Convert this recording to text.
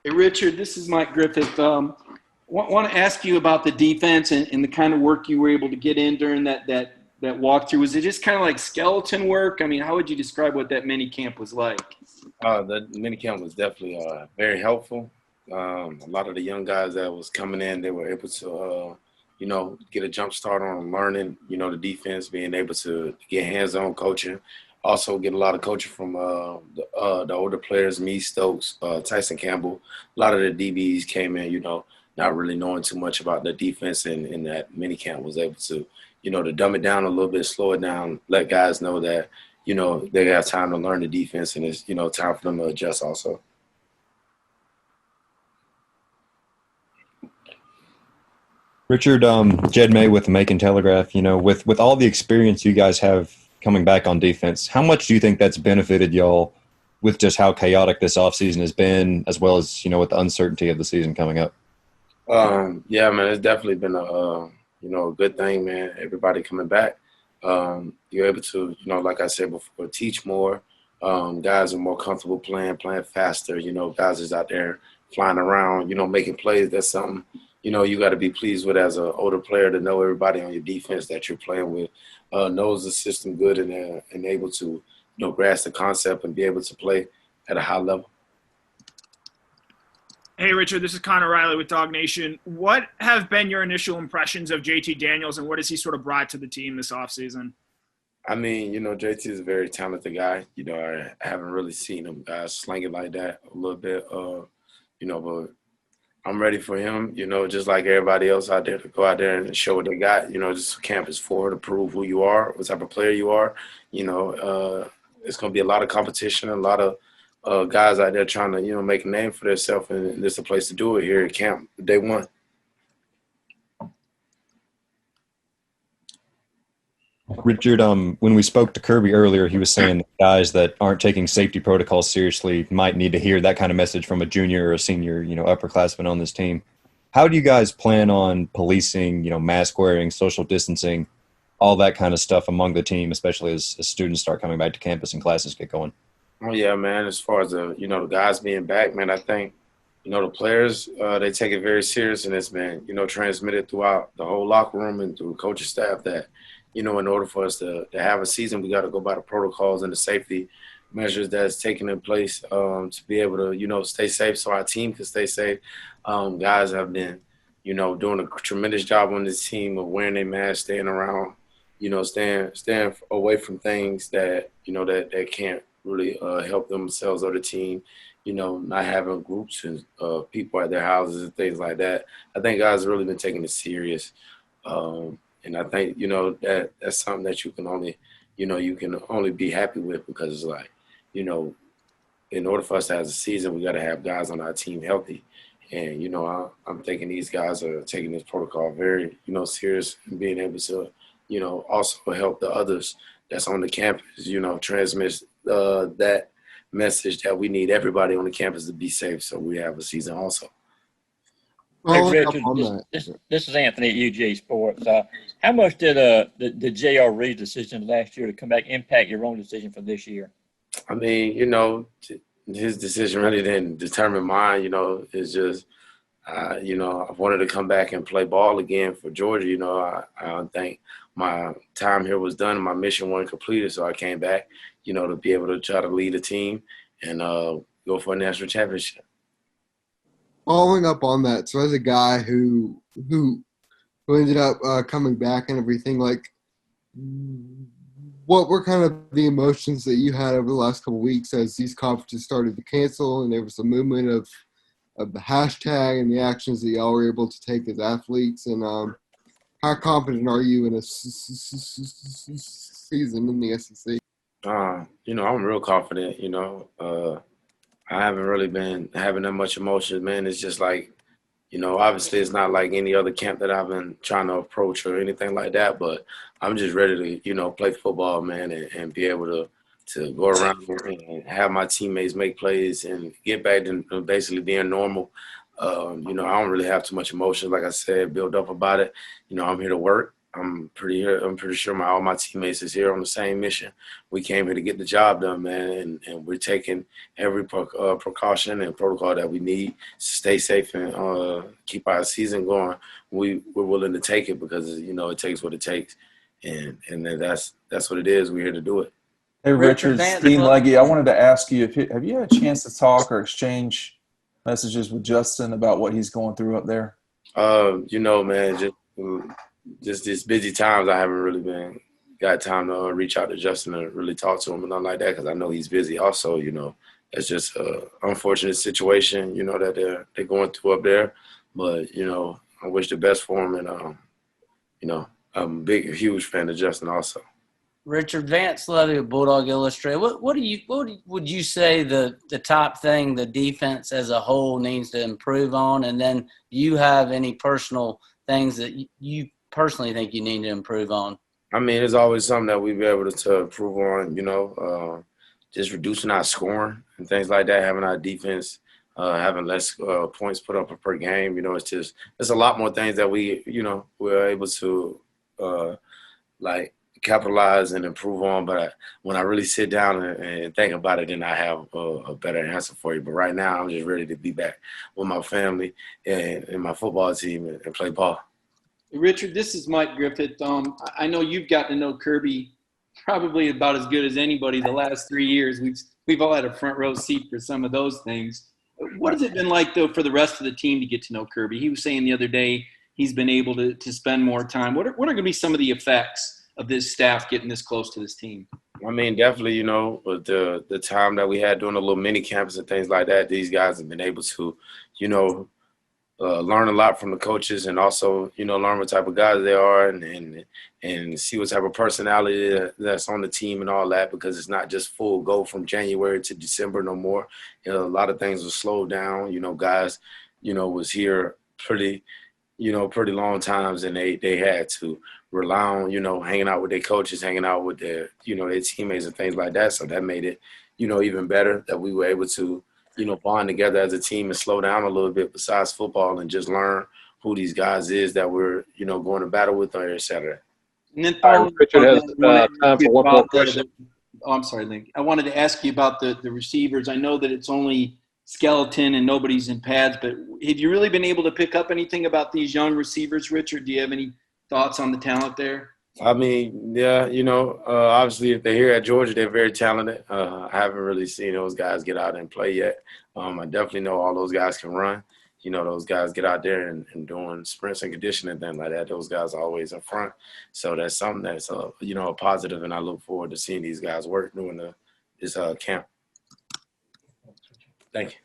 Hey, Richard, this is Mike Griffith. Want to ask you about the defense and the kind of work you were able to get in during that walkthrough. Was it just kind of like skeleton work? I mean, how would you describe what that mini camp was like? The minicamp was definitely very helpful. A lot of the young guys that was coming in, they were able to, get a jump start on learning, the defense, being able to get hands-on coaching. Also get a lot of coaching from the older players, me, Stokes, Tyson Campbell. A lot of the DBs came in, not really knowing too much about the defense, and that minicamp was able to, to dumb it down a little bit, slow it down, let guys know that they have time to learn the defense, and it's, time for them to adjust also. Richard, Jed May with the Macon Telegraph. With all the experience you guys have coming back on defense, how much do you think that's benefited y'all with just how chaotic this offseason has been, as well as, with the uncertainty of the season coming up? Yeah, man, it's definitely been a good thing, man. Everybody coming back. You're able to, like I said before, teach more. Guys are more comfortable playing faster. Guys is out there flying around, making plays. That's something, you got to be pleased with as an older player, to know everybody on your defense that you're playing with knows the system good, and able to, grasp the concept and be able to play at a high level. Hey, Richard, this is Connor Riley with Dog Nation. What have been your initial impressions of JT Daniels, and what has he sort of brought to the team this offseason? I mean, JT is a very talented guy. I haven't really seen him slang it like that a little bit, but I'm ready for him, just like everybody else out there, to go out there and show what they got. This camp is for to prove who you are, what type of player you are. It's going to be a lot of competition, a lot of guys out there trying to, make a name for themselves, and this is a place to do it here at camp, day one. Richard, when we spoke to Kirby earlier, he was saying that guys that aren't taking safety protocols seriously might need to hear that kind of message from a junior or a senior, upperclassman on this team. How do you guys plan on policing, mask wearing, social distancing, all that kind of stuff among the team, especially as students start coming back to campus and classes get going? Oh, yeah, man. As far as the guys being back, man, I think, the players, they take it very serious, and it's been, transmitted throughout the whole locker room and through coaching staff that, in order for us to have a season, we got to go by the protocols and the safety measures that's taken in place to be able to, stay safe, so our team can stay safe. Guys have been, doing a tremendous job on this team of wearing their masks, staying around, staying away from things that, that can't really help themselves or the team, not having groups and people at their houses and things like that. I think guys have really been taking it serious. And I think, that's something that you can only be happy with, because it's like, in order for us to have a season, we got to have guys on our team healthy. And, I'm thinking these guys are taking this protocol very, serious, and being able to, also help the others that's on the campus, transmit that message that we need everybody on the campus to be safe, so we have a season also. Hey, Richard, this is Anthony at UGA Sports. How much did the J.R. Reed decision last year to come back impact your own decision for this year? I mean, his decision really didn't determine mine. It's just, I wanted to come back and play ball again for Georgia. I don't think my time here was done and my mission wasn't completed, so I came back, to be able to try to lead a team and go for a national championship. Following up on that, so as a guy who ended up coming back and everything, like, what were kind of the emotions that you had over the last couple of weeks as these conferences started to cancel, and there was a movement of the hashtag and the actions that y'all were able to take as athletes, and how confident are you in a season in the SEC? I'm real confident. I haven't really been having that much emotion, man. It's just like, obviously it's not like any other camp that I've been trying to approach or anything like that, but I'm just ready to, play football, man, and be able to go around and have my teammates make plays and get back to basically being normal. I don't really have too much emotion, like I said, build up about it. I'm here to work, I'm pretty sure all my teammates is here on the same mission. We came here to get the job done, man, and we're taking every precaution and protocol that we need to stay safe and keep our season going. We're willing to take it because it takes what it takes, and then that's what it is. We're here to do it. Hey, Richard, Dean Legge, I wanted to ask you have you had a chance to talk or exchange messages with Justin about what he's going through up there? Man, just these busy times, I haven't really got time to reach out to Justin and really talk to him and nothing like that because I know he's busy. Also, it's just an unfortunate situation, that they're going through up there. But I wish the best for him, and I'm a huge fan of Justin also. Richard, Vance Levy of Bulldog Illustrated. What would you say the top thing the defense as a whole needs to improve on? And then do you have any personal things that you personally think you need to improve on? I mean, it's always something that we've been able to improve on, just reducing our scoring and things like that, having our defense having less points put up per game. It's a lot more things that we're able to capitalize and improve on. But when I really sit down and think about it, then I have a better answer for you. But right now, I'm just ready to be back with my family and my football team and play ball. Richard, this is Mike Griffith. I know you've gotten to know Kirby probably about as good as anybody the last 3 years. We've all had a front row seat for some of those things. What has it been like, though, for the rest of the team to get to know Kirby? He was saying the other day he's been able to spend more time. What are going to be some of the effects of this staff getting this close to this team? I mean, definitely, with the time that we had doing a little mini camps and things like that, these guys have been able to, learn a lot from the coaches and also, learn what type of guys they are and see what type of personality that's on the team and all that, because it's not just full go from January to December no more. A lot of things will slow down. Guys, was here pretty long times, and they had to rely on, hanging out with their coaches, hanging out with their teammates and things like that. So that made it, even better that we were able to, bond together as a team and slow down a little bit besides football and just learn who these guys is that we're, going to battle with on every Saturday. And then Richard has time for one more question. I'm sorry, Link. I wanted to ask you about the receivers. I know that it's only skeleton and nobody's in pads, but have you really been able to pick up anything about these young receivers, Richard? Do you have any thoughts on the talent there? I mean, yeah, obviously if they're here at Georgia, they're very talented. I haven't really seen those guys get out and play yet. I definitely know all those guys can run. Those guys get out there and doing sprints and conditioning and things like that. Those guys are always in front. So that's something that's, a positive, and I look forward to seeing these guys work during this camp. Thank you.